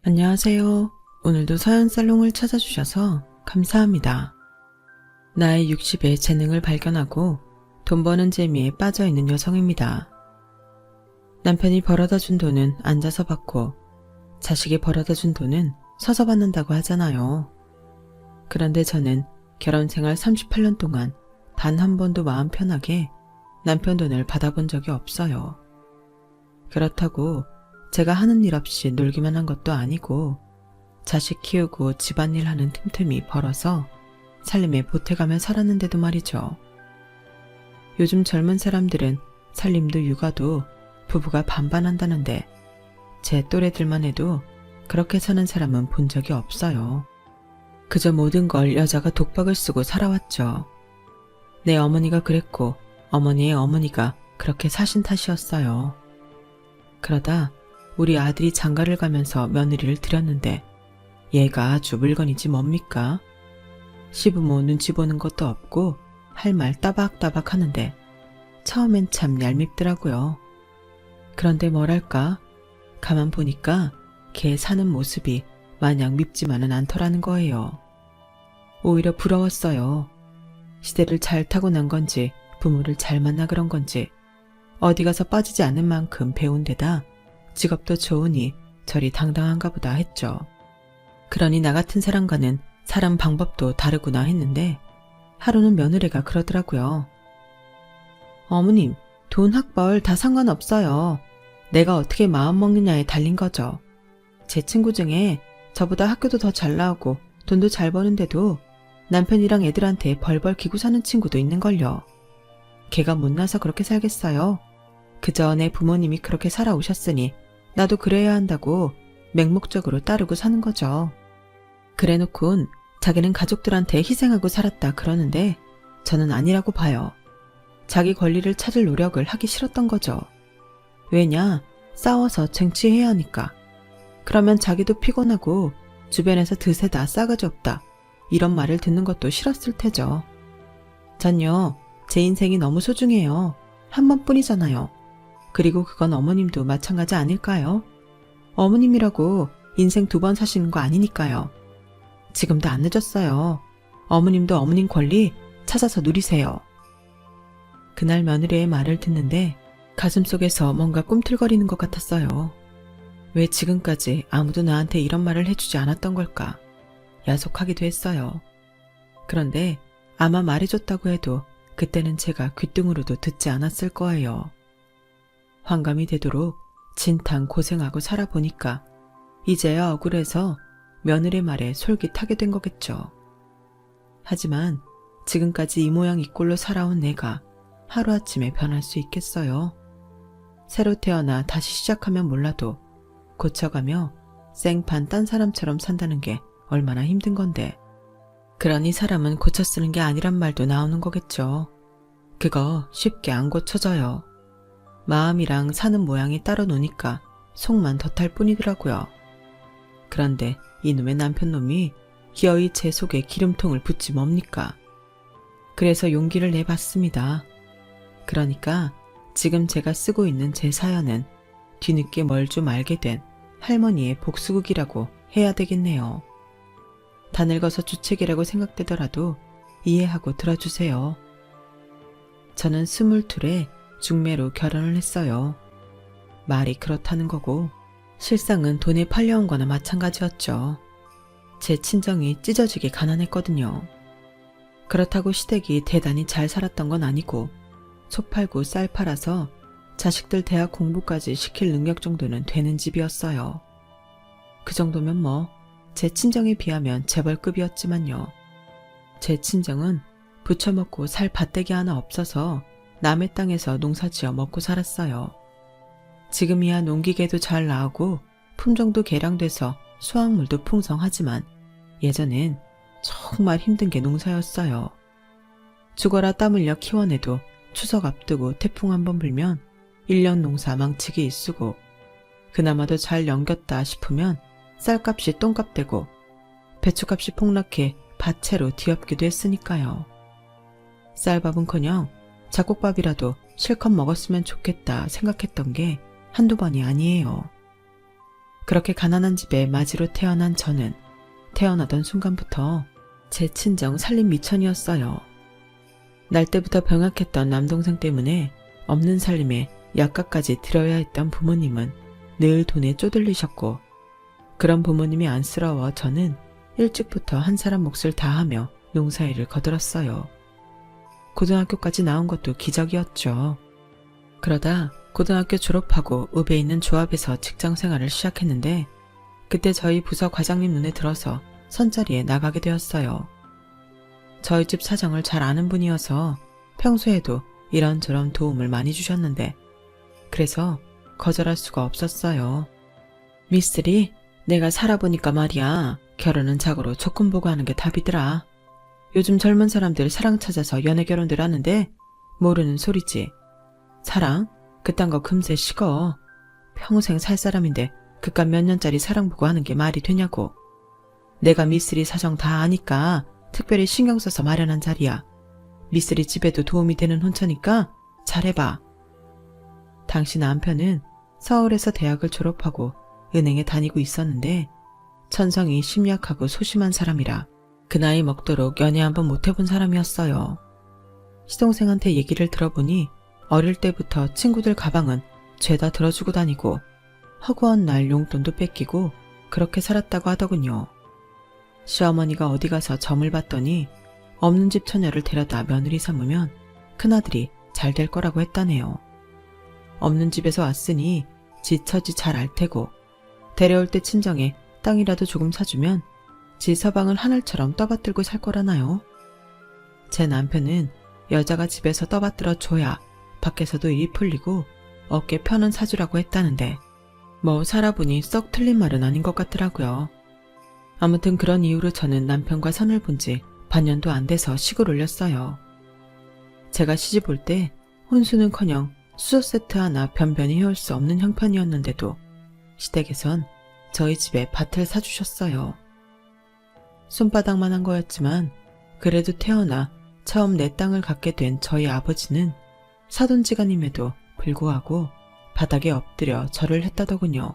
안녕하세요. 오늘도 서연살롱을 찾아주셔서 감사합니다. 나의 60의 재능을 발견하고 돈 버는 재미에 빠져있는 여성입니다. 남편이 벌어다 준 돈은 앉아서 받고 자식이 벌어다 준 돈은 서서 받는다고 하잖아요. 그런데 저는 결혼 생활 38년 동안 단 한 번도 마음 편하게 남편 돈을 받아본 적이 없어요. 그렇다고 제가 하는 일 없이 놀기만 한 것도 아니고 자식 키우고 집안일 하는 틈틈이 벌어서 살림에 보태가며 살았는데도 말이죠. 요즘 젊은 사람들은 살림도 육아도 부부가 반반한다는데 제 또래들만 해도 그렇게 사는 사람은 본 적이 없어요. 그저 모든 걸 여자가 독박을 쓰고 살아왔죠. 내 어머니가 그랬고 어머니의 어머니가 그렇게 사신 탓이었어요. 그러다 우리 아들이 장가를 가면서 며느리를 들였는데 얘가 아주 물건이지 뭡니까? 시부모 눈치 보는 것도 없고 할 말 따박따박 하는데 처음엔 참 얄밉더라고요. 그런데 뭐랄까 가만 보니까 걔 사는 모습이 마냥 밉지만은 않더라는 거예요. 오히려 부러웠어요. 시대를 잘 타고난 건지 부모를 잘 만나 그런 건지 어디 가서 빠지지 않는 만큼 배운 데다 직업도 좋으니 저리 당당한가 보다 했죠. 그러니 나 같은 사람과는 사람 방법도 다르구나 했는데 하루는 며느리가 그러더라고요. 어머님, 돈 학벌 다 상관없어요. 내가 어떻게 마음먹느냐에 달린 거죠. 제 친구 중에 저보다 학교도 더 잘 나오고 돈도 잘 버는데도 남편이랑 애들한테 벌벌 기고 사는 친구도 있는걸요. 걔가 못나서 그렇게 살겠어요. 그저 내 부모님이 그렇게 살아오셨으니 나도 그래야 한다고 맹목적으로 따르고 사는 거죠. 그래놓곤 자기는 가족들한테 희생하고 살았다 그러는데 저는 아니라고 봐요. 자기 권리를 찾을 노력을 하기 싫었던 거죠. 왜냐? 싸워서 쟁취해야 하니까. 그러면 자기도 피곤하고 주변에서 드세다 싸가지 없다 이런 말을 듣는 것도 싫었을 테죠. 전요, 제 인생이 너무 소중해요. 한 번뿐이잖아요. 그리고 그건 어머님도 마찬가지 아닐까요? 어머님이라고 인생 2번 사시는 거 아니니까요. 지금도 안 늦었어요. 어머님도 어머님 권리 찾아서 누리세요. 그날 며느리의 말을 듣는데 가슴속에서 뭔가 꿈틀거리는 것 같았어요. 왜 지금까지 아무도 나한테 이런 말을 해주지 않았던 걸까? 야속하기도 했어요. 그런데 아마 말해줬다고 해도 그때는 제가 귓등으로도 듣지 않았을 거예요. 환감이 되도록 진탕 고생하고 살아보니까 이제야 억울해서 며느리 말에 솔깃하게 된 거겠죠. 하지만 지금까지 이 모양 이 꼴로 살아온 내가 하루아침에 변할 수 있겠어요? 새로 태어나 다시 시작하면 몰라도 고쳐가며 생판 딴 사람처럼 산다는 게 얼마나 힘든 건데. 그러니 사람은 고쳐 쓰는 게 아니란 말도 나오는 거겠죠. 그거 쉽게 안 고쳐져요. 마음이랑 사는 모양이 따로 노니까 속만 더 탈 뿐이더라고요. 그런데 이놈의 남편놈이 기어이 제 속에 기름통을 붓지 뭡니까? 그래서 용기를 내봤습니다. 그러니까 지금 제가 쓰고 있는 제 사연은 뒤늦게 뭘 좀 알게 된 할머니의 복수극이라고 해야 되겠네요. 다 늙어서 주책이라고 생각되더라도 이해하고 들어주세요. 저는 22에 중매로 결혼을 했어요. 말이 그렇다는 거고 실상은 돈에 팔려온 거나 마찬가지였죠. 제 친정이 찢어지게 가난했거든요. 그렇다고 시댁이 대단히 잘 살았던 건 아니고 소 팔고 쌀 팔아서 자식들 대학 공부까지 시킬 능력 정도는 되는 집이었어요. 그 정도면 뭐 제 친정에 비하면 재벌급이었지만요. 제 친정은 부쳐먹고 살 밭대기 하나 없어서 남의 땅에서 농사지어 먹고 살았어요. 지금이야 농기계도 잘 나오고 품종도 개량돼서 수확물도 풍성하지만 예전엔 정말 힘든 게 농사였어요. 죽어라 땀 흘려 키워내도 추석 앞두고 태풍 한번 불면 1년 농사 망치기 일쑤고 그나마도 잘 넘겼다 싶으면 쌀값이 똥값 되고 배추값이 폭락해 밭채로 뒤엎기도 했으니까요. 쌀밥은커녕 잡곡밥이라도 실컷 먹었으면 좋겠다 생각했던 게 한두 번이 아니에요. 그렇게 가난한 집에 마지로 태어난 저는 태어나던 순간부터 제 친정 살림 미천이었어요. 날 때부터 병약했던 남동생 때문에 없는 살림에 약값까지 들여야 했던 부모님은 늘 돈에 쪼들리셨고, 그런 부모님이 안쓰러워 저는 일찍부터 한 사람 몫을 다하며 농사일을 거들었어요. 고등학교까지 나온 것도 기적이었죠. 그러다 고등학교 졸업하고 읍에 있는 조합에서 직장 생활을 시작했는데, 그때 저희 부서 과장님 눈에 들어서 선자리에 나가게 되었어요. 저희 집 사정을 잘 아는 분이어서 평소에도 이런저런 도움을 많이 주셨는데, 그래서 거절할 수가 없었어요. 미쓰리, 내가 살아보니까 말이야, 결혼은 자고로 조건 보고 하는 게 답이더라. 요즘 젊은 사람들 사랑 찾아서 연애 결혼들 하는데 모르는 소리지. 사랑? 그딴 거 금세 식어. 평생 살 사람인데 그깟 몇 년짜리 사랑 보고 하는 게 말이 되냐고. 내가 미쓰리 사정 다 아니까 특별히 신경 써서 마련한 자리야. 미쓰리 집에도 도움이 되는 혼처니까 잘해봐. 당시 남편은 서울에서 대학을 졸업하고 은행에 다니고 있었는데, 천성이 심약하고 소심한 사람이라 그 나이 먹도록 연애 한번 못 해본 사람이었어요. 시동생한테 얘기를 들어보니 어릴 때부터 친구들 가방은 죄다 들어주고 다니고 허구한 날 용돈도 뺏기고 그렇게 살았다고 하더군요. 시어머니가 어디 가서 점을 봤더니 없는 집 처녀를 데려다 며느리 삼으면 큰아들이 잘 될 거라고 했다네요. 없는 집에서 왔으니 지 처지 잘 알 테고, 데려올 때 친정에 땅이라도 조금 사주면 지 서방을 하늘처럼 떠받들고 살 거라나요? 제 남편은 여자가 집에서 떠받들어 줘야 밖에서도 일이 풀리고 어깨 편은 사주라고 했다는데, 뭐 살아보니 썩 틀린 말은 아닌 것 같더라고요. 아무튼 그런 이유로 저는 남편과 선을 본 지 반년도 안 돼서 식을 올렸어요. 제가 시집 올 때 혼수는커녕 수저 세트 하나 변변히 해올 수 없는 형편이었는데도 시댁에선 저희 집에 밭을 사주셨어요. 손바닥만한 거였지만 그래도 태어나 처음 내 땅을 갖게 된 저희 아버지는 사돈지간임에도 불구하고 바닥에 엎드려 절을 했다더군요.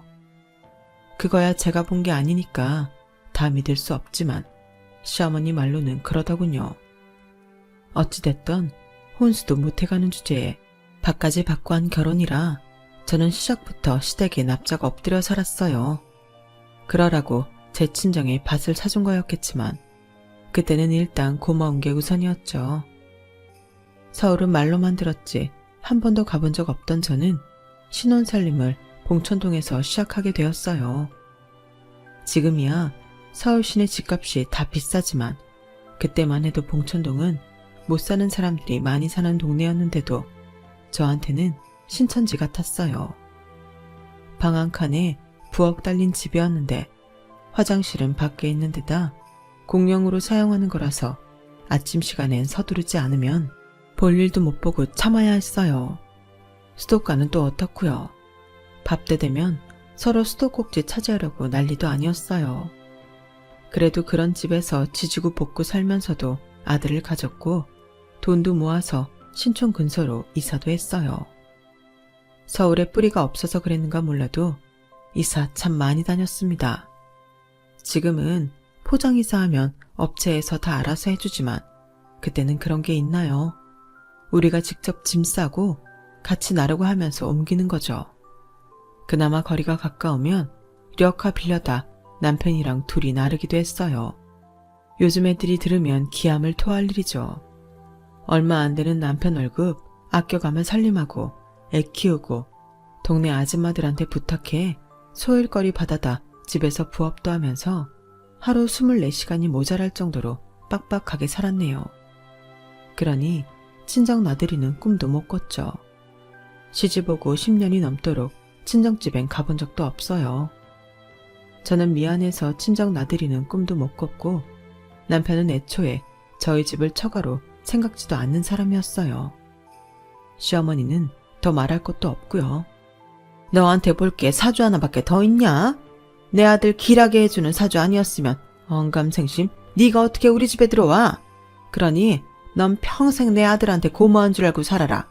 그거야 제가 본 게 아니니까 다 믿을 수 없지만 시어머니 말로는 그러더군요. 어찌됐던 혼수도 못해가는 주제에 밥까지 받고 한 결혼이라 저는 시작부터 시댁에 납작 엎드려 살았어요. 그러라고 제 친정에 밭을 사준 거였겠지만 그때는 일단 고마운 게 우선이었죠. 서울은 말로만 들었지 한 번도 가본 적 없던 저는 신혼살림을 봉천동에서 시작하게 되었어요. 지금이야 서울 시내 집값이 다 비싸지만 그때만 해도 봉천동은 못 사는 사람들이 많이 사는 동네였는데도 저한테는 신천지 같았어요. 방 한 칸에 부엌 달린 집이었는데 화장실은 밖에 있는 데다 공용으로 사용하는 거라서 아침 시간엔 서두르지 않으면 볼일도 못 보고 참아야 했어요. 수도가는 또 어떻고요. 밥 때 되면 서로 수도꼭지 차지하려고 난리도 아니었어요. 그래도 그런 집에서 지지고 볶고 살면서도 아들을 가졌고 돈도 모아서 신촌 근소로 이사도 했어요. 서울에 뿌리가 없어서 그랬는가 몰라도 이사 참 많이 다녔습니다. 지금은 포장이사하면 업체에서 다 알아서 해주지만 그때는 그런 게 있나요? 우리가 직접 짐 싸고 같이 나르고 하면서 옮기는 거죠. 그나마 거리가 가까우면 려카 빌려다 남편이랑 둘이 나르기도 했어요. 요즘 애들이 들으면 기함을 토할 일이죠. 얼마 안 되는 남편 월급 아껴가며 살림하고 애 키우고 동네 아줌마들한테 부탁해 소일거리 받아다 집에서 부업도 하면서 하루 24시간이 모자랄 정도로 빡빡하게 살았네요. 그러니 친정 나들이는 꿈도 못 꿨죠. 시집 오고 10년이 넘도록 친정집엔 가본 적도 없어요. 저는 미안해서 친정 나들이는 꿈도 못 꿨고 남편은 애초에 저희 집을 처가로 생각지도 않는 사람이었어요. 시어머니는 더 말할 것도 없고요. 너한테 볼 게 사주 하나밖에 더 있냐? 내 아들 길하게 해주는 사주 아니었으면 언감생심 네가 어떻게 우리 집에 들어와? 그러니 넌 평생 내 아들한테 고마운 줄 알고 살아라.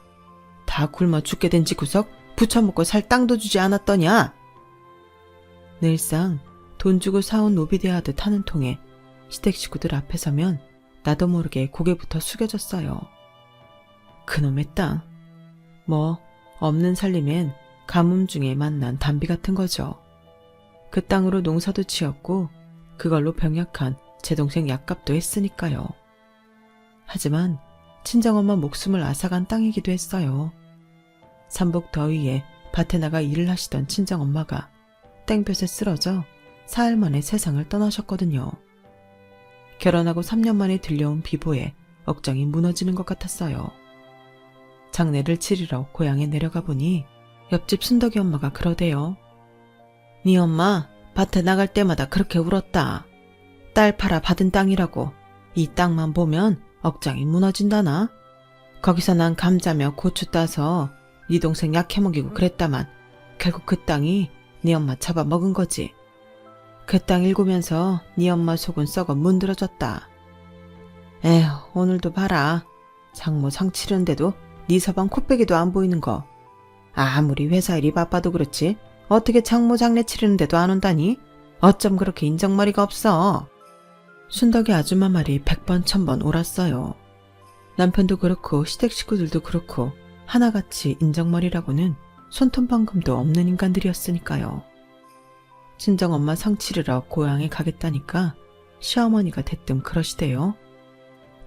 다 굶어 죽게 된 지 구석 부쳐먹고 살 땅도 주지 않았더냐? 늘상 돈 주고 사온 노비대하듯 하는 통에 시댁 식구들 앞에 서면 나도 모르게 고개부터 숙여졌어요. 그놈의 땅. 뭐 없는 살림엔 가뭄 중에 만난 담비 같은 거죠. 그 땅으로 농사도 지었고 그걸로 병약한 제 동생 약값도 했으니까요. 하지만 친정엄마 목숨을 앗아간 땅이기도 했어요. 삼복 더위에 밭에 나가 일을 하시던 친정엄마가 땡볕에 쓰러져 사흘 만에 세상을 떠나셨거든요. 결혼하고 3년 만에 들려온 비보에 억장이 무너지는 것 같았어요. 장례를 치르러 고향에 내려가 보니 옆집 순덕이 엄마가 그러대요. 네 엄마 밭에 나갈 때마다 그렇게 울었다. 딸 팔아 받은 땅이라고 이 땅만 보면 억장이 무너진다나. 거기서 난 감자며 고추 따서 네 동생 약해 먹이고 그랬다만 결국 그 땅이 네 엄마 잡아먹은 거지. 그 땅 일구면서 네 엄마 속은 썩어 문드러졌다. 에휴, 오늘도 봐라. 장모 상 치르는데도 네 서방 콧배기도 안 보이는 거. 아무리 회사 일이 바빠도 그렇지 어떻게 장모 장례 치르는데도 안 온다니? 어쩜 그렇게 인정머리가 없어. 순덕이 아줌마 말이 100번 1000번 옳았어요. 남편도 그렇고 시댁 식구들도 그렇고 하나같이 인정머리라고는 손톱만큼도 없는 인간들이었으니까요. 친정엄마 상 치르러 고향에 가겠다니까 시어머니가 대뜸 그러시대요.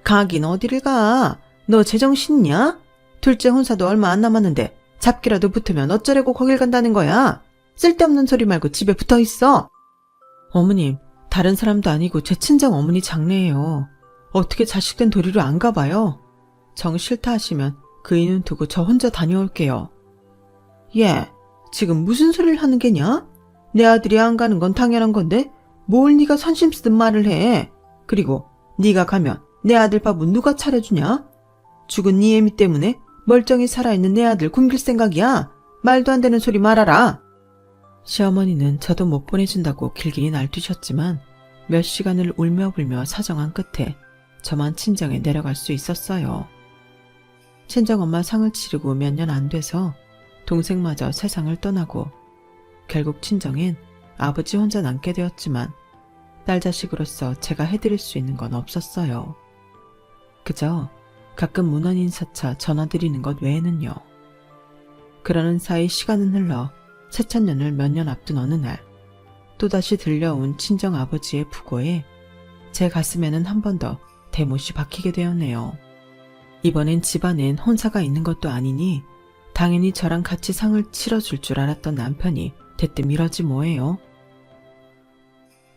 가긴 어디를 가? 너 제정신이냐? 둘째 혼사도 얼마 안 남았는데 잡기라도 붙으면 어쩌려고 거길 간다는 거야? 쓸데없는 소리 말고 집에 붙어있어. 어머님, 다른 사람도 아니고 제 친정 어머니 장례예요. 어떻게 자식된 도리로 안 가봐요? 정 싫다 하시면 그 이는 두고 저 혼자 다녀올게요. 얘, 지금 무슨 소리를 하는 게냐? 내 아들이 안 가는 건 당연한 건데 뭘 네가 선심 쓰든 말을 해. 그리고 네가 가면 내 아들 밥은 누가 차려주냐? 죽은 네 애미 때문에 멀쩡히 살아있는 내 아들 굶길 생각이야? 말도 안 되는 소리 말아라. 시어머니는 저도 못 보내준다고 길길이 날뛰셨지만 몇 시간을 울며불며 사정한 끝에 저만 친정에 내려갈 수 있었어요. 친정엄마 상을 치르고 몇 년 안 돼서 동생마저 세상을 떠나고 결국 친정엔 아버지 혼자 남게 되었지만 딸 자식으로서 제가 해드릴 수 있는 건 없었어요. 그저 가끔 문안 인사차 전화드리는 것 외에는요. 그러는 사이 시간은 흘러 새천년을 몇 년 앞둔 어느 날 또다시 들려온 친정 아버지의 부고에 제 가슴에는 한 번 더 대못이 박히게 되었네요. 이번엔 집안엔 혼사가 있는 것도 아니니 당연히 저랑 같이 상을 치러줄 줄 알았던 남편이 대뜸 이러지 뭐예요.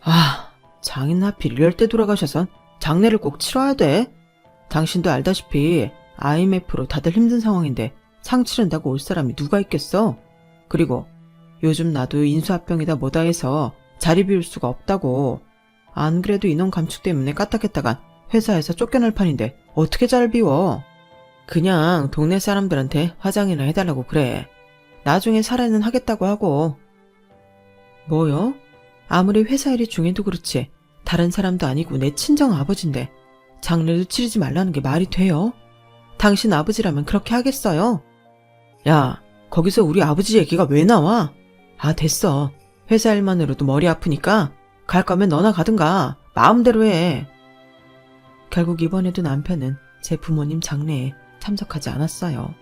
아, 장인 하필 이럴 때 돌아가셔선 장례를 꼭 치러야 돼. 당신도 알다시피 IMF로 다들 힘든 상황인데 상 치른다고 올 사람이 누가 있겠어? 그리고 요즘 나도 인수합병이다 뭐다 해서 자리 비울 수가 없다고. 안 그래도 인원 감축 때문에 까딱했다간 회사에서 쫓겨날 판인데 어떻게 잘 비워. 그냥 동네 사람들한테 화장이나 해달라고 그래. 나중에 살아는 하겠다고 하고. 뭐요? 아무리 회사 일이 중해도 그렇지 다른 사람도 아니고 내 친정 아버지인데 장례도 치르지 말라는 게 말이 돼요? 당신 아버지라면 그렇게 하겠어요? 야, 거기서 우리 아버지 얘기가 왜 나와? 아, 됐어. 회사 일만으로도 머리 아프니까 갈 거면 너나 가든가. 마음대로 해. 결국 이번에도 남편은 제 부모님 장례에 참석하지 않았어요.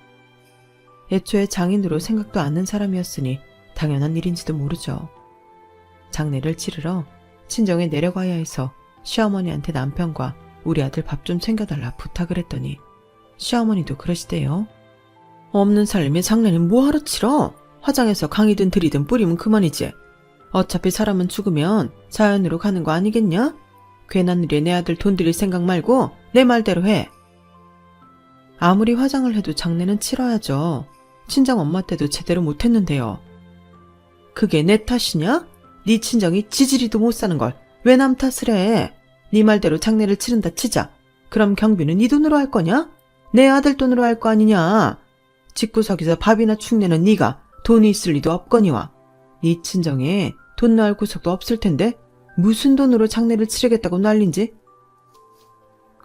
애초에 장인으로 생각도 않는 사람이었으니 당연한 일인지도 모르죠. 장례를 치르러 친정에 내려가야 해서 시어머니한테 남편과 우리 아들 밥 좀 챙겨달라 부탁을 했더니 시어머니도 그러시대요. 없는 살림에 장례는 뭐하러 치러? 화장해서 강이든 들이든 뿌리면 그만이지. 어차피 사람은 죽으면 자연으로 가는 거 아니겠냐? 괜한 일에 내 아들 돈 들일 생각 말고 내 말대로 해. 아무리 화장을 해도 장례는 치러야죠. 친정 엄마 때도 제대로 못했는데요. 그게 내 탓이냐? 네 친정이 지지리도 못 사는 걸 왜 남 탓을 해? 네 말대로 장례를 치른다 치자. 그럼 경비는 네 돈으로 할 거냐? 내 아들 돈으로 할 거 아니냐? 집구석에서 밥이나 축내는 네가 돈이 있을 리도 없거니와. 네 친정에 돈 나올 구석도 없을 텐데 무슨 돈으로 장례를 치르겠다고 난린지?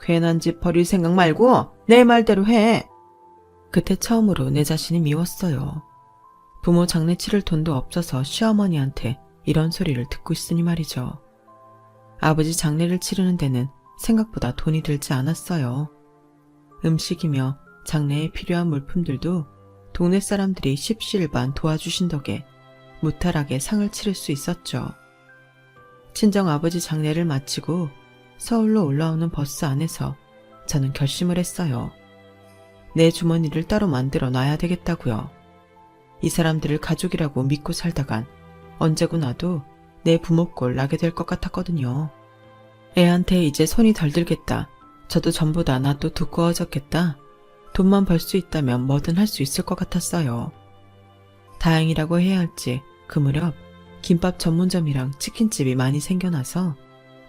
괜한 집 버릴 생각 말고 내 말대로 해. 그때 처음으로 내 자신이 미웠어요. 부모 장례 치를 돈도 없어서 시어머니한테 이런 소리를 듣고 있으니 말이죠. 아버지 장례를 치르는 데는 생각보다 돈이 들지 않았어요. 음식이며 장례에 필요한 물품들도 동네 사람들이 십시일반 도와주신 덕에 무탈하게 상을 치를 수 있었죠. 친정 아버지 장례를 마치고 서울로 올라오는 버스 안에서 저는 결심을 했어요. 내 주머니를 따로 만들어 놔야 되겠다고요. 이 사람들을 가족이라고 믿고 살다간 언제고 나도 내 부모 꼴 나게 될 것 같았거든요. 애한테 이제 손이 덜 들겠다. 저도 전보다 나도 두꺼워졌겠다. 돈만 벌 수 있다면 뭐든 할 수 있을 것 같았어요. 다행이라고 해야 할지 그 무렵 김밥 전문점이랑 치킨집이 많이 생겨나서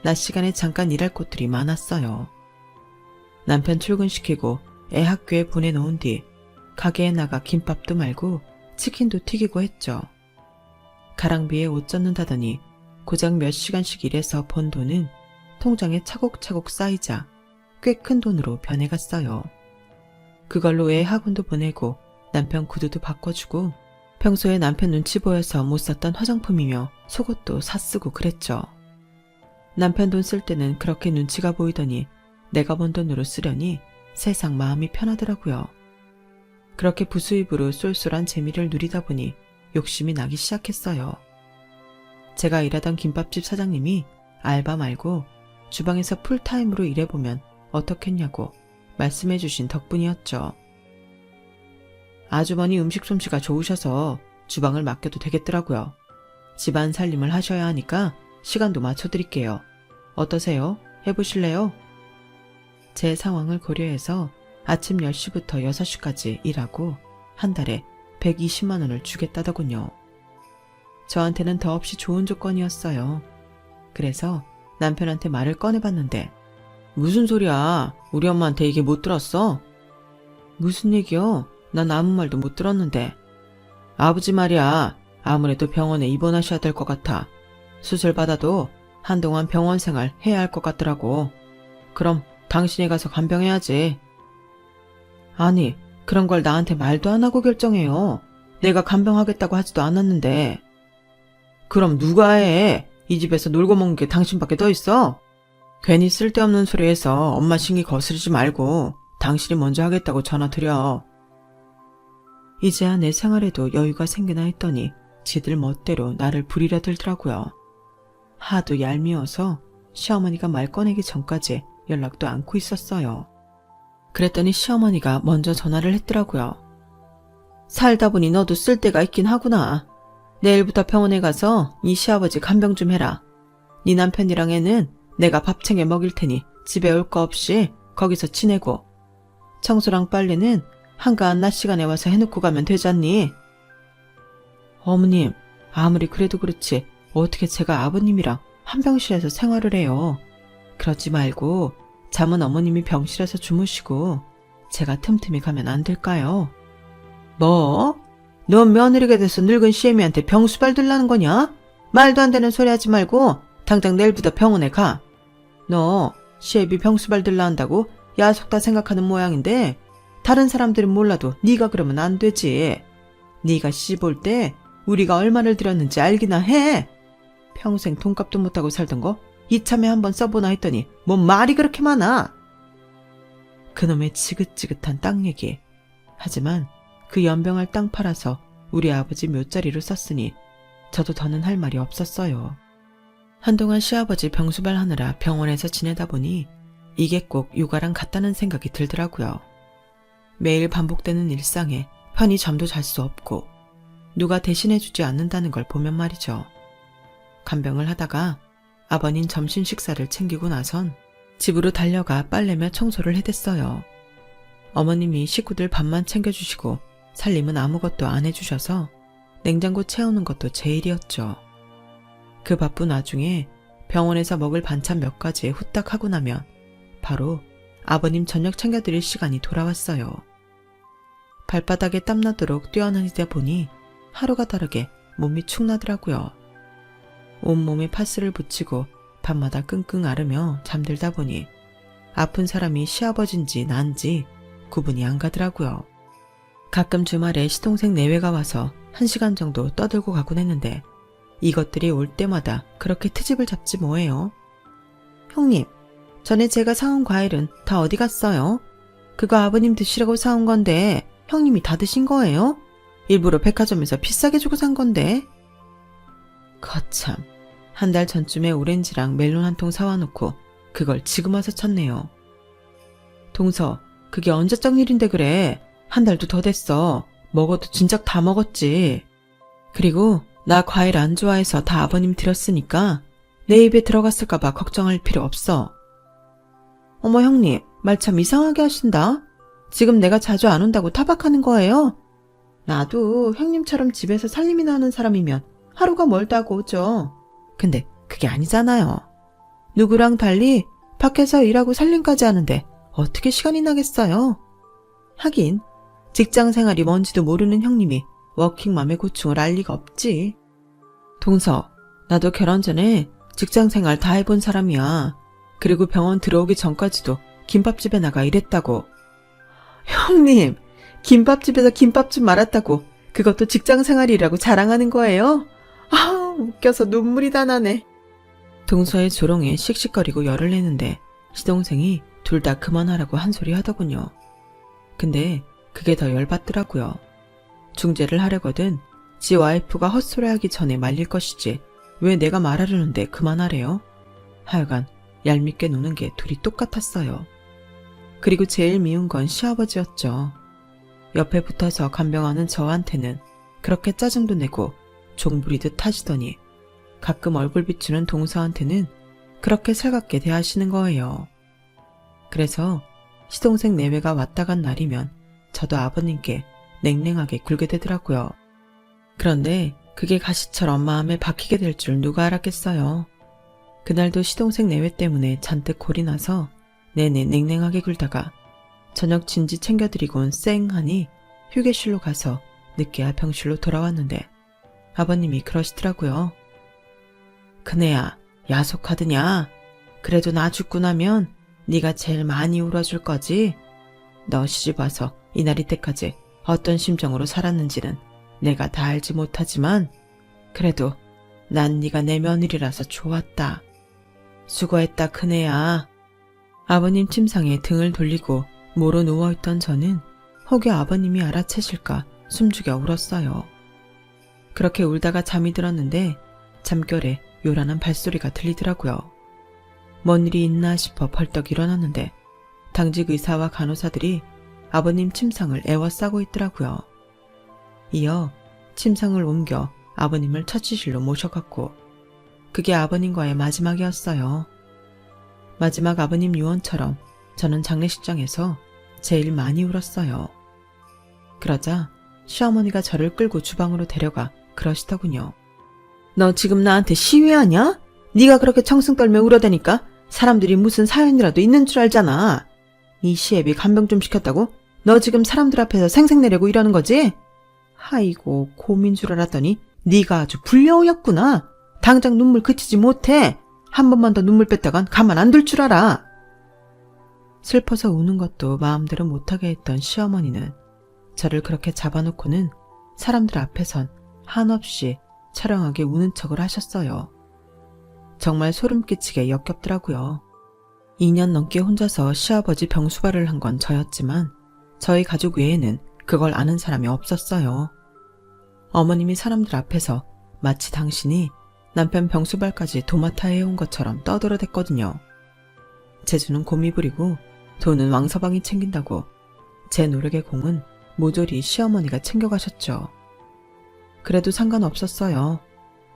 낮 시간에 잠깐 일할 곳들이 많았어요. 남편 출근시키고 애 학교에 보내놓은 뒤 가게에 나가 김밥도 말고 치킨도 튀기고 했죠. 가랑비에 옷 젖는다더니 고작 몇 시간씩 일해서 번 돈은 통장에 차곡차곡 쌓이자 꽤 큰 돈으로 변해갔어요. 그걸로 애 학원도 보내고 남편 구두도 바꿔주고 평소에 남편 눈치 보여서 못 샀던 화장품이며 속옷도 사쓰고 그랬죠. 남편 돈 쓸 때는 그렇게 눈치가 보이더니 내가 번 돈으로 쓰려니 세상 마음이 편하더라고요. 그렇게 부수입으로 쏠쏠한 재미를 누리다 보니 욕심이 나기 시작했어요. 제가 일하던 김밥집 사장님이 알바 말고 주방에서 풀타임으로 일해보면 어떻겠냐고 말씀해 주신 덕분이었죠. 아주머니 음식 솜씨가 좋으셔서 주방을 맡겨도 되겠더라고요. 집안 살림을 하셔야 하니까 시간도 맞춰드릴게요. 어떠세요? 해보실래요? 제 상황을 고려해서 아침 10시부터 6시까지 일하고 한 달에 120만 원을 주겠다더군요. 저한테는 더없이 좋은 조건이었어요. 그래서 남편한테 말을 꺼내봤는데 무슨 소리야? 우리 엄마한테 얘기 못 들었어? 무슨 얘기요? 난 아무 말도 못 들었는데. 아버지 말이야. 아무래도 병원에 입원하셔야 될 것 같아. 수술 받아도 한동안 병원 생활 해야 할 것 같더라고. 그럼 당신이 가서 간병해야지. 아니, 그런 걸 나한테 말도 안 하고 결정해요. 내가 간병하겠다고 하지도 않았는데. 그럼 누가 해? 이 집에서 놀고 먹는 게 당신밖에 더 있어? 괜히 쓸데없는 소리해서 엄마 신기 거스르지 말고 당신이 먼저 하겠다고 전화 드려. 이제야 내 생활에도 여유가 생기나 했더니 지들 멋대로 나를 부리려 들더라고요. 하도 얄미워서 시어머니가 말 꺼내기 전까지 연락도 않고 있었어요. 그랬더니 시어머니가 먼저 전화를 했더라고요. 살다 보니 너도 쓸 데가 있긴 하구나. 내일부터 병원에 가서 이 시아버지 간병 좀 해라. 네 남편이랑 애는 내가 밥 챙겨 먹일 테니 집에 올 거 없이 거기서 지내고 청소랑 빨래는 한가한 낮 시간에 와서 해놓고 가면 되잖니. 어머님, 아무리 그래도 그렇지 어떻게 제가 아버님이랑 한 병실에서 생활을 해요. 그러지 말고 잠은 어머님이 병실에서 주무시고 제가 틈틈이 가면 안 될까요? 뭐? 너 며느리가 돼서 늙은 시애미한테 병수발 들라는 거냐? 말도 안 되는 소리 하지 말고 당장 내일부터 병원에 가. 너 시애비 병수발 들라 한다고 야속다 생각하는 모양인데 다른 사람들은 몰라도 네가 그러면 안 되지. 네가 시집 올 때 우리가 얼마를 들였는지 알기나 해. 평생 돈값도 못하고 살던 거 이참에 한번 써보나 했더니 뭔 말이 그렇게 많아. 그놈의 지긋지긋한 땅 얘기. 하지만 그 연병할 땅 팔아서 우리 아버지 묘자리로 썼으니 저도 더는 할 말이 없었어요. 한동안 시아버지 병수발 하느라 병원에서 지내다 보니 이게 꼭 육아랑 같다는 생각이 들더라고요. 매일 반복되는 일상에 편히 잠도 잘 수 없고 누가 대신해주지 않는다는 걸 보면 말이죠. 간병을 하다가 아버님 점심 식사를 챙기고 나선 집으로 달려가 빨래며 청소를 해댔어요. 어머님이 식구들 밥만 챙겨주시고 살림은 아무것도 안 해주셔서 냉장고 채우는 것도 제 일이었죠. 그 바쁜 와중에 병원에서 먹을 반찬 몇 가지 후딱 하고 나면 바로 아버님 저녁 챙겨드릴 시간이 돌아왔어요. 발바닥에 땀나도록 뛰어다니다 보니 하루가 다르게 몸이 축 나더라고요. 온몸에 파스를 붙이고 밤마다 끙끙 앓으며 잠들다 보니 아픈 사람이 시아버지인지 난지 구분이 안 가더라고요. 가끔 주말에 시동생 내외가 와서 1시간 정도 떠들고 가곤 했는데 이것들이 올 때마다 그렇게 트집을 잡지 뭐예요. 형님, 전에 제가 사온 과일은 다 어디 갔어요? 그거 아버님 드시라고 사온 건데 형님이 다 드신 거예요? 일부러 백화점에서 비싸게 주고 산 건데. 거참, 한 달 전쯤에 오렌지랑 멜론 한 통 사와 놓고 그걸 지금 와서 찾네요. 동서, 그게 언제적 일인데 그래. 한 달도 더 됐어. 먹어도 진작 다 먹었지. 그리고 나 과일 안 좋아해서 다 아버님 드렸으니까 내 입에 들어갔을까봐 걱정할 필요 없어. 어머 형님, 말 참 이상하게 하신다. 지금 내가 자주 안 온다고 타박하는 거예요? 나도 형님처럼 집에서 살림이나 하는 사람이면 하루가 멀다고 오죠. 근데 그게 아니잖아요. 누구랑 달리 밖에서 일하고 살림까지 하는데 어떻게 시간이 나겠어요? 하긴 직장 생활이 뭔지도 모르는 형님이 워킹맘의 고충을 알 리가 없지. 동서, 나도 결혼 전에 직장 생활 다 해본 사람이야. 그리고 병원 들어오기 전까지도 김밥집에 나가 일했다고. 형님, 김밥집에서 김밥집 말았다고 그것도 직장 생활이라고 자랑하는 거예요? 아, 웃겨서 눈물이 다 나네. 동서의 조롱에 씩씩거리고 열을 내는데 시동생이 둘 다 그만하라고 한 소리 하더군요. 근데 그게 더 열받더라고요. 중재를 하려거든 지 와이프가 헛소리하기 전에 말릴 것이지 왜 내가 말하려는데 그만하래요? 하여간 얄밉게 노는 게 둘이 똑같았어요. 그리고 제일 미운 건 시아버지였죠. 옆에 붙어서 간병하는 저한테는 그렇게 짜증도 내고 종부리듯 하시더니 가끔 얼굴 비추는 동서한테는 그렇게 살갑게 대하시는 거예요. 그래서 시동생 내외가 왔다 간 날이면 저도 아버님께 냉랭하게 굴게 되더라고요. 그런데 그게 가시처럼 마음에 박히게 될 줄 누가 알았겠어요. 그날도 시동생 내외 때문에 잔뜩 골이 나서 내내 냉랭하게 굴다가 저녁 진지 챙겨드리곤 쌩하니 휴게실로 가서 늦게야 병실로 돌아왔는데 아버님이 그러시더라고요. 큰애야, 야속하드냐? 그래도 나 죽고 나면 네가 제일 많이 울어줄 거지? 너 시집 와서 이날 이때까지 어떤 심정으로 살았는지는 내가 다 알지 못하지만 그래도 난 네가 내 며느리라서 좋았다. 수고했다 큰애야. 아버님 침상에 등을 돌리고 모로 누워있던 저는 혹여 아버님이 알아채실까 숨죽여 울었어요. 그렇게 울다가 잠이 들었는데 잠결에 요란한 발소리가 들리더라고요. 뭔 일이 있나 싶어 벌떡 일어났는데 당직 의사와 간호사들이 아버님 침상을 애워싸고 있더라고요. 이어 침상을 옮겨 아버님을 처치실로 모셔갔고 그게 아버님과의 마지막이었어요. 마지막 아버님 유언처럼 저는 장례식장에서 제일 많이 울었어요. 그러자 시어머니가 저를 끌고 주방으로 데려가 그러시더군요. 너 지금 나한테 시위하냐? 네가 그렇게 청승 떨며 울어대니까 사람들이 무슨 사연이라도 있는 줄 알잖아. 이 시애비 간병 좀 시켰다고? 너 지금 사람들 앞에서 생색내려고 이러는 거지? 아이고 곰인 줄 알았더니 네가 아주 불려오였구나. 당장 눈물 그치지 못해. 한 번만 더 눈물 뺐다간 가만 안 둘 줄 알아. 슬퍼서 우는 것도 마음대로 못하게 했던 시어머니는 저를 그렇게 잡아놓고는 사람들 앞에선 한없이 처량하게 우는 척을 하셨어요. 정말 소름 끼치게 역겹더라고요. 2년 넘게 혼자서 시아버지 병수발을 한 건 저였지만 저희 가족 외에는 그걸 아는 사람이 없었어요. 어머님이 사람들 앞에서 마치 당신이 남편 병수발까지 도맡아 해온 것처럼 떠들어댔거든요. 재주는 곰이 부리고 돈은 왕서방이 챙긴다고 제 노력의 공은 모조리 시어머니가 챙겨가셨죠. 그래도 상관없었어요.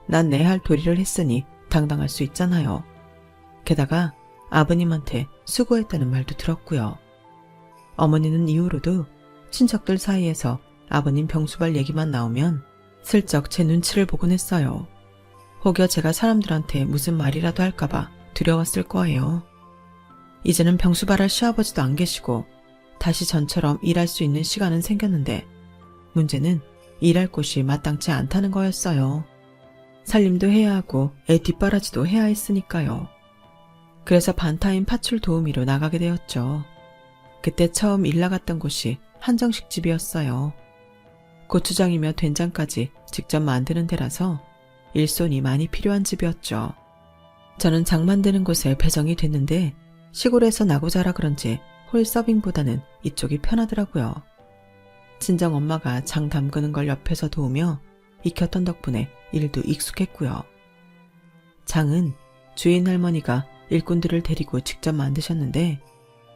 난 내 할 도리를 했으니 당당할 수 있잖아요. 게다가 아버님한테 수고했다는 말도 들었고요. 어머니는 이후로도 친척들 사이에서 아버님 병수발 얘기만 나오면 슬쩍 제 눈치를 보곤 했어요. 혹여 제가 사람들한테 무슨 말이라도 할까봐 두려웠을 거예요. 이제는 병수발할 시아버지도 안 계시고 다시 전처럼 일할 수 있는 시간은 생겼는데 문제는 일할 곳이 마땅치 않다는 거였어요. 살림도 해야 하고 애 뒷바라지도 해야 했으니까요. 그래서 반타임 파출 도우미로 나가게 되었죠. 그때 처음 일 나갔던 곳이 한정식집이었어요. 고추장이며 된장까지 직접 만드는 데라서 일손이 많이 필요한 집이었죠. 저는 장 만드는 곳에 배정이 됐는데 시골에서 나고 자라 그런지 홀서빙보다는 이쪽이 편하더라고요. 친정 엄마가 장 담그는 걸 옆에서 도우며 익혔던 덕분에 일도 익숙했고요. 장은 주인 할머니가 일꾼들을 데리고 직접 만드셨는데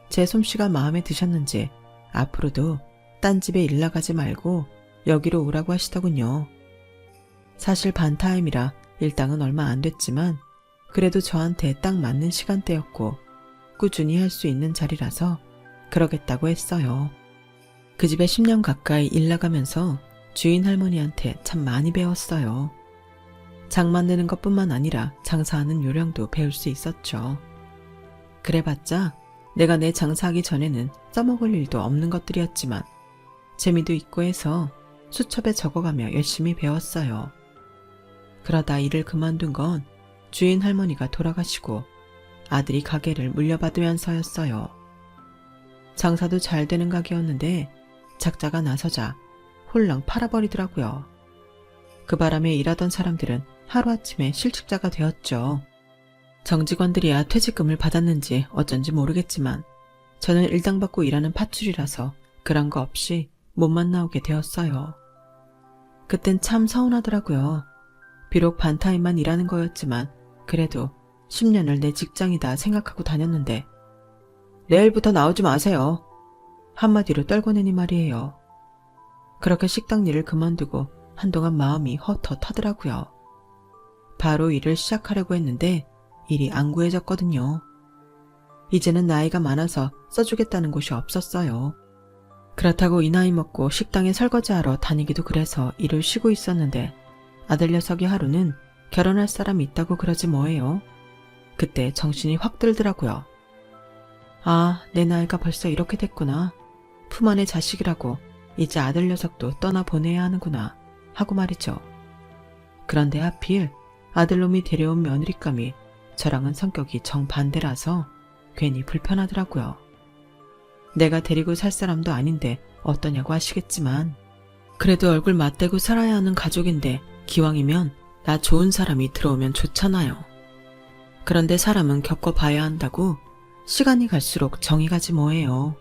제 솜씨가 마음에 드셨는지 앞으로도 딴 집에 일 나가지 말고 여기로 오라고 하시더군요. 사실 반타임이라 일당은 얼마 안 됐지만 그래도 저한테 딱 맞는 시간대였고 꾸준히 할 수 있는 자리라서 그러겠다고 했어요. 그 집에 10년 가까이 일 나가면서 주인 할머니한테 참 많이 배웠어요. 장 만드는 것뿐만 아니라 장사하는 요령도 배울 수 있었죠. 그래봤자 내가 내 장사하기 전에는 써먹을 일도 없는 것들이었지만 재미도 있고 해서 수첩에 적어가며 열심히 배웠어요. 그러다 일을 그만둔 건 주인 할머니가 돌아가시고 아들이 가게를 물려받으면서였어요. 장사도 잘 되는 가게였는데 작자가 나서자 홀랑 팔아버리더라고요. 그 바람에 일하던 사람들은 하루아침에 실직자가 되었죠. 정직원들이야 퇴직금을 받았는지 어쩐지 모르겠지만 저는 일당 받고 일하는 팥줄이라서 그런 거 없이 몸만 나오게 되었어요. 그땐 참 서운하더라고요. 비록 반타임만 일하는 거였지만 그래도 10년을 내 직장이다 생각하고 다녔는데 내일부터 나오지 마세요. 한마디로 떨궈내니 말이에요. 그렇게 식당 일을 그만두고 한동안 마음이 헛헛하더라고요. 바로 일을 시작하려고 했는데 일이 안 구해졌거든요. 이제는 나이가 많아서 써주겠다는 곳이 없었어요. 그렇다고 이 나이 먹고 식당에 설거지하러 다니기도 그래서 일을 쉬고 있었는데 아들 녀석이 하루는 결혼할 사람이 있다고 그러지 뭐예요. 그때 정신이 확 들더라고요. 아, 내 나이가 벌써 이렇게 됐구나. 품 안의 자식이라고 이제 아들 녀석도 떠나보내야 하는구나 하고 말이죠. 그런데 하필 아들놈이 데려온 며느리감이 저랑은 성격이 정반대라서 괜히 불편하더라고요. 내가 데리고 살 사람도 아닌데 어떠냐고 하시겠지만 그래도 얼굴 맞대고 살아야 하는 가족인데 기왕이면 나 좋은 사람이 들어오면 좋잖아요. 그런데 사람은 겪어봐야 한다고 시간이 갈수록 정이 가지 뭐예요.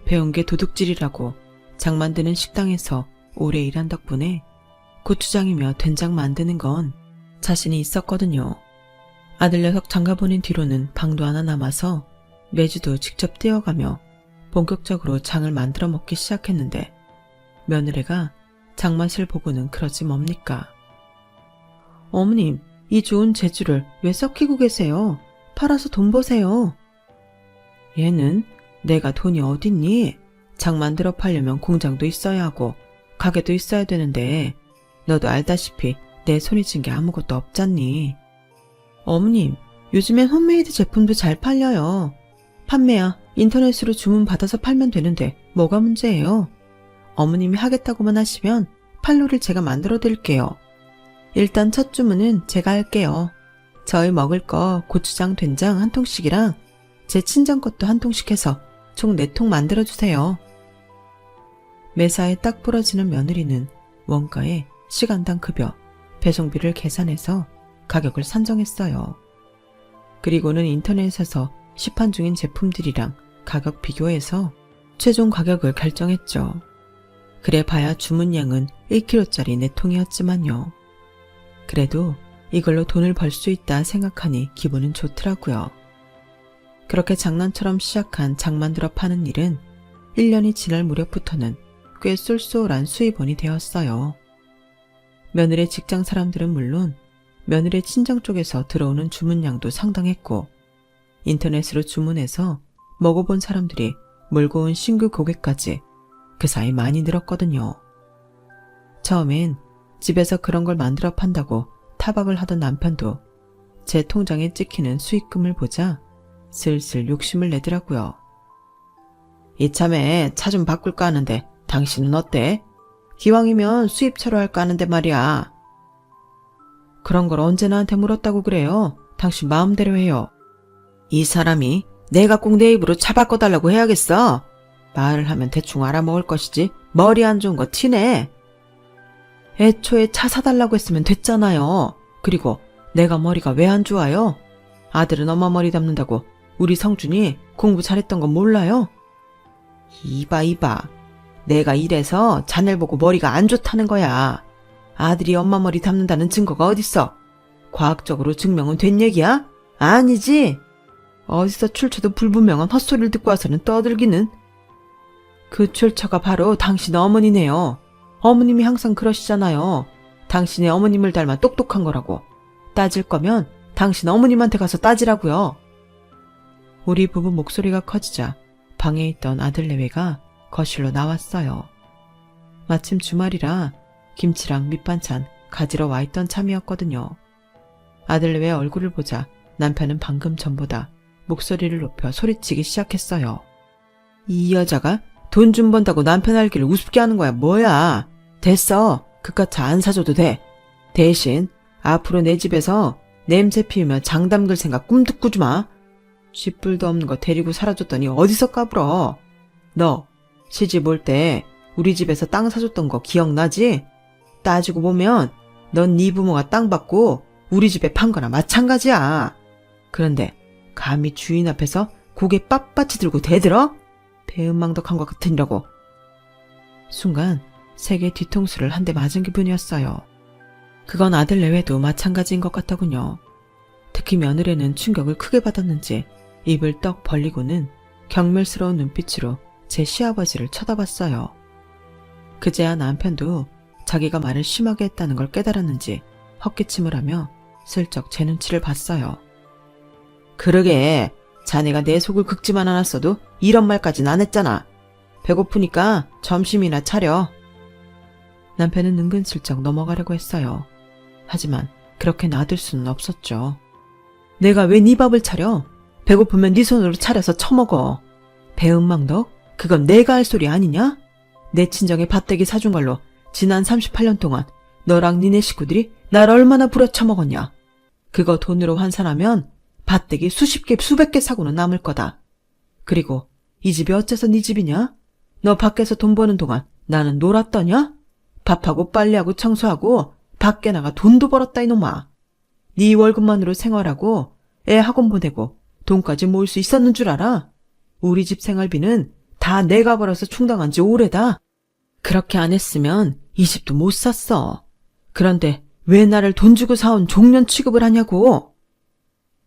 배운 게 도둑질이라고 장 만드는 식당에서 오래 일한 덕분에 고추장이며 된장 만드는 건 자신이 있었거든요. 아들 녀석 장가 보낸 뒤로는 방도 하나 남아서 매주도 직접 뛰어가며 본격적으로 장을 만들어 먹기 시작했는데 며느리가 장맛을 보고는 그러지 뭡니까? 어머님, 이 좋은 재주를 왜 썩히고 계세요? 팔아서 돈 버세요. 얘는 내가 돈이 어딨니? 장 만들어 팔려면 공장도 있어야 하고 가게도 있어야 되는데 너도 알다시피 내 손이 진 게 아무것도 없잖니. 어머님, 요즘엔 홈메이드 제품도 잘 팔려요. 판매야 인터넷으로 주문 받아서 팔면 되는데 뭐가 문제예요? 어머님이 하겠다고만 하시면 판로를 제가 만들어 드릴게요. 일단 첫 주문은 제가 할게요. 저희 먹을 거 고추장 된장 한 통씩이랑 제 친정 것도 한 통씩 해서 총 4통 만들어주세요. 매사에 딱 부러지는 며느리는 원가에 시간당 급여, 배송비를 계산해서 가격을 산정했어요. 그리고는 인터넷에서 시판 중인 제품들이랑 가격 비교해서 최종 가격을 결정했죠. 그래 봐야 주문량은 1kg짜리 4통이었지만요. 그래도 이걸로 돈을 벌 수 있다 생각하니 기분은 좋더라고요. 그렇게 장난처럼 시작한 장 만들어 파는 일은 1년이 지날 무렵부터는 꽤 쏠쏠한 수입원이 되었어요. 며느리 직장 사람들은 물론 며느리 친정 쪽에서 들어오는 주문량도 상당했고 인터넷으로 주문해서 먹어본 사람들이 몰고 온 신규 고객까지 그 사이 많이 늘었거든요. 처음엔 집에서 그런 걸 만들어 판다고 타박을 하던 남편도 제 통장에 찍히는 수익금을 보자 슬슬 욕심을 내더라고요. 이참에 차 좀 바꿀까 하는데 당신은 어때? 기왕이면 수입차로 할까 하는데 말이야. 그런 걸 언제 나한테 물었다고 그래요? 당신 마음대로 해요. 이 사람이 내가 꼭 내 입으로 차 바꿔달라고 해야겠어? 말을 하면 대충 알아먹을 것이지 머리 안 좋은 거 티내. 애초에 차 사달라고 했으면 됐잖아요. 그리고 내가 머리가 왜 안 좋아요? 아들은 엄마 머리 담는다고 우리 성준이 공부 잘했던 건 몰라요? 이봐. 내가 이래서 자넬 보고 머리가 안 좋다는 거야. 아들이 엄마 머리 담는다는 증거가 어딨어? 과학적으로 증명은 된 얘기야? 아니지? 어디서 출처도 불분명한 헛소리를 듣고 와서는 떠들기는. 그 출처가 바로 당신 어머니네요. 어머님이 항상 그러시잖아요. 당신의 어머님을 닮아 똑똑한 거라고. 따질 거면 당신 어머님한테 가서 따지라고요. 우리 부부 목소리가 커지자 방에 있던 아들 내외가 거실로 나왔어요. 마침 주말이라 김치랑 밑반찬 가지러 와 있던 참이었거든요. 아들 내외 얼굴을 보자 남편은 방금 전보다 목소리를 높여 소리치기 시작했어요. 이 여자가 돈 좀 번다고 남편 알기를 우습게 하는 거야 뭐야. 됐어. 그깟 차 안 사줘도 돼. 대신 앞으로 내 집에서 냄새 피우면 장 담글 생각 꿈도 꾸지 마. 쥐뿔도 없는 거 데리고 살아줬더니 어디서 까불어. 너 시집 올 때 우리 집에서 땅 사줬던 거 기억나지? 따지고 보면 넌 네 부모가 땅 받고 우리 집에 판 거나 마찬가지야. 그런데 감히 주인 앞에서 고개 빳빳이 들고 대들어? 배은망덕한 것 같으니라고. 순간 세게 뒤통수를 한 대 맞은 기분이었어요. 그건 아들 내외도 마찬가지인 것 같더군요. 특히 며느리는 충격을 크게 받았는지 입을 떡 벌리고는 경멸스러운 눈빛으로 제 시아버지를 쳐다봤어요. 그제야 남편도 자기가 말을 심하게 했다는 걸 깨달았는지 헛기침을 하며 슬쩍 제 눈치를 봤어요. 그러게 자네가 내 속을 긁지만 않았어도 이런 말까진 안 했잖아. 배고프니까 점심이나 차려. 남편은 은근슬쩍 넘어가려고 했어요. 하지만 그렇게 놔둘 수는 없었죠. 내가 왜 네 밥을 차려? 배고프면 네 손으로 차려서 처먹어. 배은망덕? 그건 내가 할 소리 아니냐? 내 친정에 밭대기 사준 걸로 지난 38년 동안 너랑 니네 식구들이 날 얼마나 부려쳐먹었냐. 그거 돈으로 환산하면 밭대기 수십 개 수백 개 사고는 남을 거다. 그리고 이 집이 어째서 네 집이냐? 너 밖에서 돈 버는 동안 나는 놀았더냐? 밥하고 빨래하고 청소하고 밖에 나가 돈도 벌었다 이놈아. 네 월급만으로 생활하고 애 학원 보내고 돈까지 모을 수 있었는 줄 알아? 우리 집 생활비는 다 내가 벌어서 충당한 지 오래다. 그렇게 안 했으면 이 집도 못 샀어. 그런데 왜 나를 돈 주고 사온 종년 취급을 하냐고.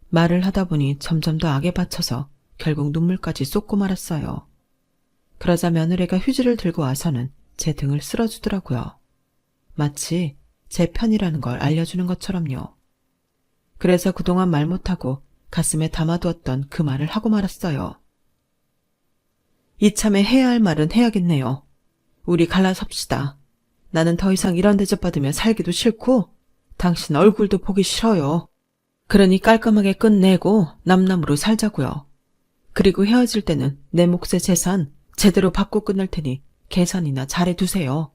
말을 하다 보니 점점 더 악에 받쳐서 결국 눈물까지 쏟고 말았어요. 그러자 며느리가 휴지를 들고 와서는 제 등을 쓸어주더라고요. 마치 제 편이라는 걸 알려주는 것처럼요. 그래서 그동안 말 못하고 가슴에 담아두었던 그 말을 하고 말았어요. 이참에 해야 할 말은 해야겠네요. 우리 갈라섭시다. 나는 더 이상 이런 대접받으며 살기도 싫고 당신 얼굴도 보기 싫어요. 그러니 깔끔하게 끝내고 남남으로 살자고요. 그리고 헤어질 때는 내 몫의 재산 제대로 받고 끝낼 테니 계산이나 잘해두세요.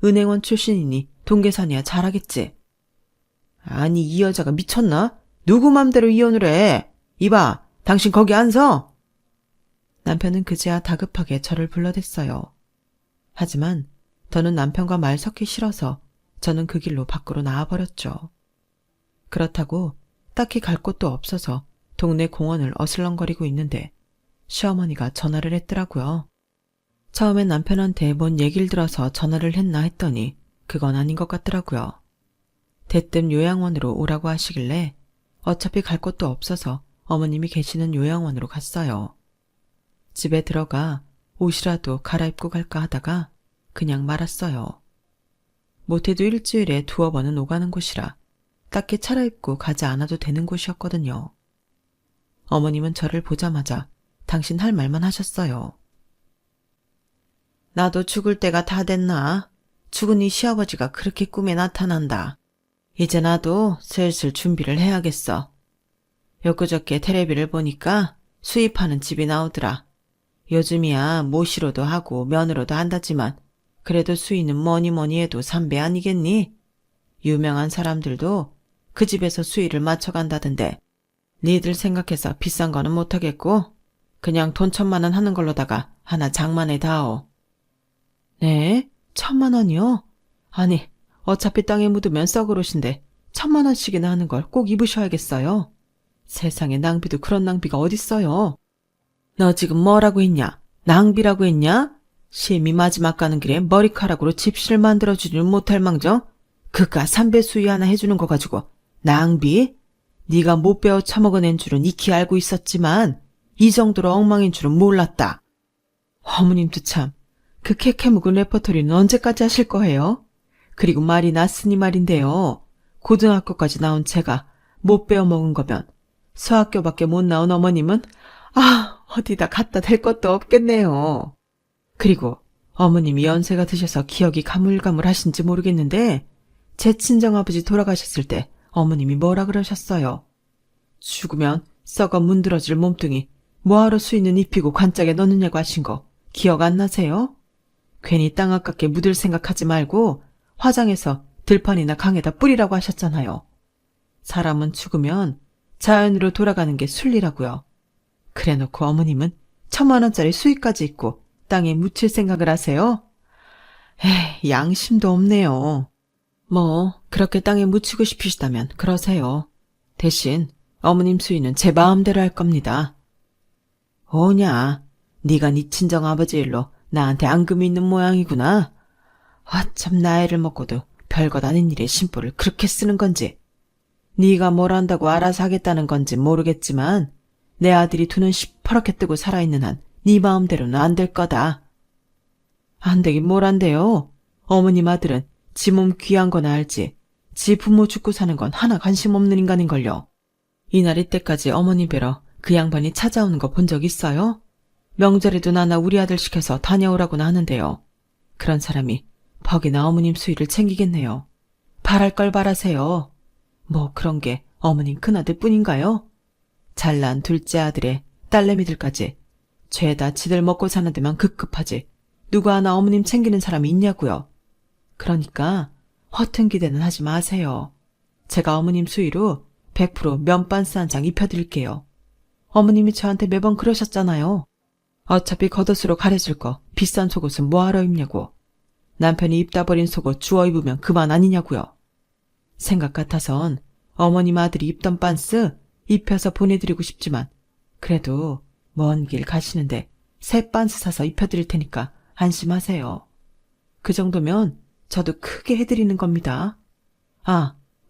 은행원 출신이니 돈 계산이야 잘하겠지. 아니 이 여자가 미쳤나? 누구 맘대로 이혼을 해. 이봐 당신 거기 안 서. 남편은 그제야 다급하게 저를 불러댔어요. 하지만 더는 남편과 말 섞기 싫어서 저는 그 길로 밖으로 나와버렸죠. 그렇다고 딱히 갈 곳도 없어서 동네 공원을 어슬렁거리고 있는데 시어머니가 전화를 했더라고요. 처음엔 남편한테 뭔 얘기를 들어서 전화를 했나 했더니 그건 아닌 것 같더라고요. 대뜸 요양원으로 오라고 하시길래 어차피 갈 곳도 없어서 어머님이 계시는 요양원으로 갔어요. 집에 들어가 옷이라도 갈아입고 갈까 하다가 그냥 말았어요. 못해도 일주일에 두어 번은 오가는 곳이라 딱히 차려입고 가지 않아도 되는 곳이었거든요. 어머님은 저를 보자마자 당신 할 말만 하셨어요. 나도 죽을 때가 다 됐나? 죽은 이 시아버지가 그렇게 꿈에 나타난다. 이제 나도 슬슬 준비를 해야겠어. 엊그저께 텔레비를 보니까 수입하는 집이 나오더라. 요즘이야 모시로도 하고 면으로도 한다지만 그래도 수입은 뭐니 해도 삼배 아니겠니? 유명한 사람들도 그 집에서 수입을 맞춰간다던데 니들 생각해서 비싼 거는 못하겠고 그냥 돈 1,000만 원 하는 걸로다가 하나 장만해 다오. 네? 1,000만 원이요? 아니 어차피 땅에 묻으면 썩을 옷인데 1,000만 원씩이나 하는 걸 꼭 입으셔야겠어요. 세상에 낭비도 그런 낭비가 어딨어요. 너 지금 뭐라고 했냐? 낭비라고 했냐? 심히 마지막 가는 길에 머리카락으로 집시를 만들어주지는 못할 망정 그깟 삼배수위 하나 해주는 거 가지고 낭비? 네가 못 배워 처먹어낸 줄은 익히 알고 있었지만 이 정도로 엉망인 줄은 몰랐다. 어머님도 참, 그 캐캐 묵은 레퍼토리는 언제까지 하실 거예요? 그리고 말이 났으니 말인데요. 고등학교까지 나온 제가 못 배워 먹은 거면 수학교밖에 못 나온 어머님은 어디다 갖다 댈 것도 없겠네요. 그리고 어머님이 연세가 드셔서 기억이 가물가물하신지 모르겠는데 제 친정아버지 돌아가셨을 때 어머님이 뭐라 그러셨어요? 죽으면 썩어 문드러질 몸뚱이 뭐하러 수인은 입히고 관짝에 넣느냐고 하신 거 기억 안 나세요? 괜히 땅 아깝게 묻을 생각하지 말고 화장해서 들판이나 강에다 뿌리라고 하셨잖아요. 사람은 죽으면 자연으로 돌아가는 게 순리라고요. 그래놓고 어머님은 1,000만 원짜리 수익까지 있고 땅에 묻힐 생각을 하세요? 에이, 양심도 없네요. 뭐 그렇게 땅에 묻히고 싶으시다면 그러세요. 대신 어머님 수위는 제 마음대로 할 겁니다. 오냐, 네가 네 친정아버지 일로 나한테 앙금이 있는 모양이구나. 참 나이를 먹고도 별것 아닌 일에 심보를 그렇게 쓰는 건지 네가 뭘 안다고 알아서 하겠다는 건지 모르겠지만 내 아들이 두 눈 시퍼렇게 뜨고 살아있는 한 네 마음대로는 안 될 거다. 안 되긴 뭘 안 돼요. 어머님 아들은 지 몸 귀한 건 알지. 지 부모 죽고 사는 건 하나 관심 없는 인간인걸요. 이날 이때까지 어머니 뵈러 그 양반이 찾아오는 거 본 적 있어요? 명절에도 나나 우리 아들 시켜서 다녀오라고나 하는데요. 그런 사람이 퍽이나 어머님 수위를 챙기겠네요. 바랄 걸 바라세요. 뭐 그런 게 어머님 큰아들 뿐인가요? 잘난 둘째 아들의 딸내미들까지 죄다 지들 먹고 사는 데만 급급하지 누구 하나 어머님 챙기는 사람이 있냐고요. 그러니까 허튼 기대는 하지 마세요. 제가 어머님 수위로 100% 면반스 한 장 입혀드릴게요. 어머님이 저한테 매번 그러셨잖아요. 어차피 겉옷으로 가려질 거 비싼 속옷은 뭐하러 입냐고. 남편이 입다 버린 속옷 주워 입으면 그만 아니냐고요. 생각 같아선 어머님 아들이 입던 반스 입혀서 보내드리고 싶지만 그래도 먼 길 가시는데 새 반스 사서 입혀드릴 테니까 안심하세요. 그 정도면 저도 크게 해드리는 겁니다.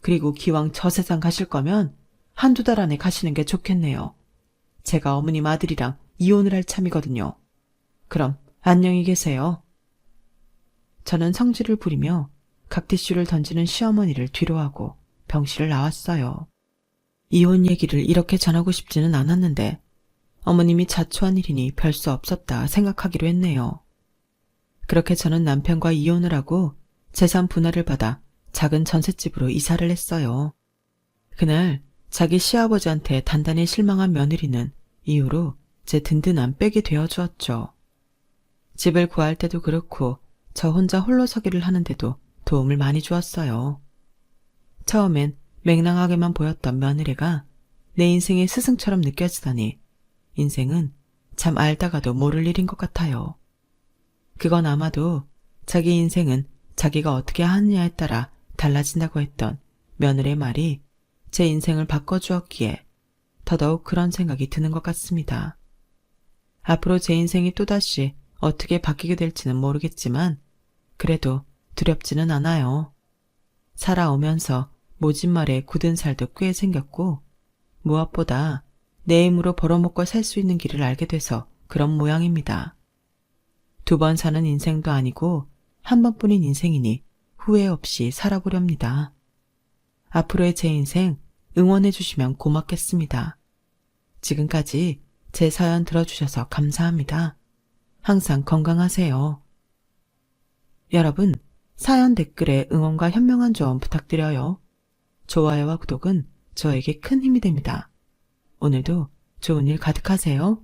그리고 기왕 저 세상 가실 거면 한두 달 안에 가시는 게 좋겠네요. 제가 어머님 아들이랑 이혼을 할 참이거든요. 그럼 안녕히 계세요. 저는 성질을 부리며 각티슈를 던지는 시어머니를 뒤로하고 병실을 나왔어요. 이혼 얘기를 이렇게 전하고 싶지는 않았는데 어머님이 자초한 일이니 별 수 없었다 생각하기로 했네요. 그렇게 저는 남편과 이혼을 하고 재산 분할을 받아 작은 전셋집으로 이사를 했어요. 그날 자기 시아버지한테 단단히 실망한 며느리는 이후로 제 든든한 백이 되어주었죠. 집을 구할 때도 그렇고 저 혼자 홀로 서기를 하는데도 도움을 많이 주었어요. 처음엔 맹랑하게만 보였던 며느리가 내 인생의 스승처럼 느껴지다니 인생은 참 알다가도 모를 일인 것 같아요. 그건 아마도 자기 인생은 자기가 어떻게 하느냐에 따라 달라진다고 했던 며느리의 말이 제 인생을 바꿔주었기에 더더욱 그런 생각이 드는 것 같습니다. 앞으로 제 인생이 또다시 어떻게 바뀌게 될지는 모르겠지만 그래도 두렵지는 않아요. 살아오면서 모진말에 굳은 살도 꽤 생겼고 무엇보다 내 힘으로 벌어먹고 살 수 있는 길을 알게 돼서 그런 모양입니다. 두 번 사는 인생도 아니고 한 번뿐인 인생이니 후회 없이 살아보렵니다. 앞으로의 제 인생 응원해 주시면 고맙겠습니다. 지금까지 제 사연 들어주셔서 감사합니다. 항상 건강하세요. 여러분, 사연 댓글에 응원과 현명한 조언 부탁드려요. 좋아요와 구독은 저에게 큰 힘이 됩니다. 오늘도 좋은 일 가득하세요.